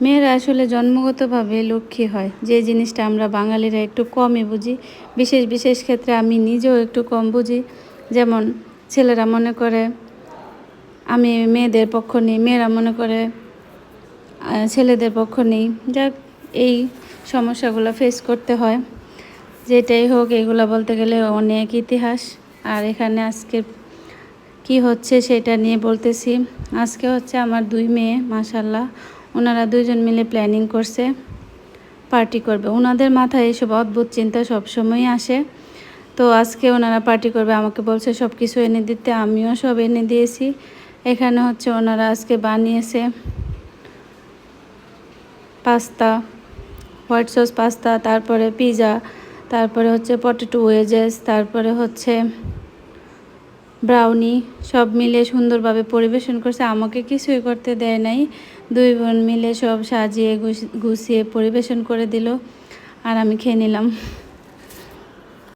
মেয়েরা আসলে জন্মগতভাবে লক্ষ্মী হয়, যে জিনিসটা আমরা বাঙালিরা একটু কমই বুঝি। বিশেষ বিশেষ ক্ষেত্রে আমি নিজেও একটু কম বুঝি। যেমন ছেলেরা মনে করে আমি মেয়েদের পক্ষ নিই, মেয়েরা মনে করে ছেলেদের পক্ষ নিই। যাক, এই সমস্যাগুলো ফেস করতে হয়। যেটাই হোক, এগুলো বলতে গেলে অনেক ইতিহাস। আর এখানে আজকে কি হচ্ছে সেটা নিয়ে বলতেছি। আজকে হচ্ছে আমার 2 মেয়ে, মাশাল্লাহ। ওনারা 2জন মিলে প্ল্যানিং করছে পার্টি করবে। ওনাদের মাথায় এসব অদ্ভুত চিন্তা সবসময়ই আসে। তো আজকে ওনারা পার্টি করবে, আমাকে বলছে সব কিছু এনে দিতে। আমিও সব এনে দিয়েছি। এখানে হচ্ছে ওনারা আজকে বানিয়েছে পাস্তা, হোয়াইট সস পাস্তা, তারপরে পিৎজা, তারপরে হচ্ছে পটেটো ওয়েজেস, তারপরে হচ্ছে ব্রাউনি। সব মিলে সুন্দরভাবে পরিবেশন করছে, আমাকে কিছুই করতে দেয় নাই। 2 বোন মিলে সব সাজিয়ে গুছিয়ে পরিবেশন করে দিল, আর আমি খেয়ে নিলাম।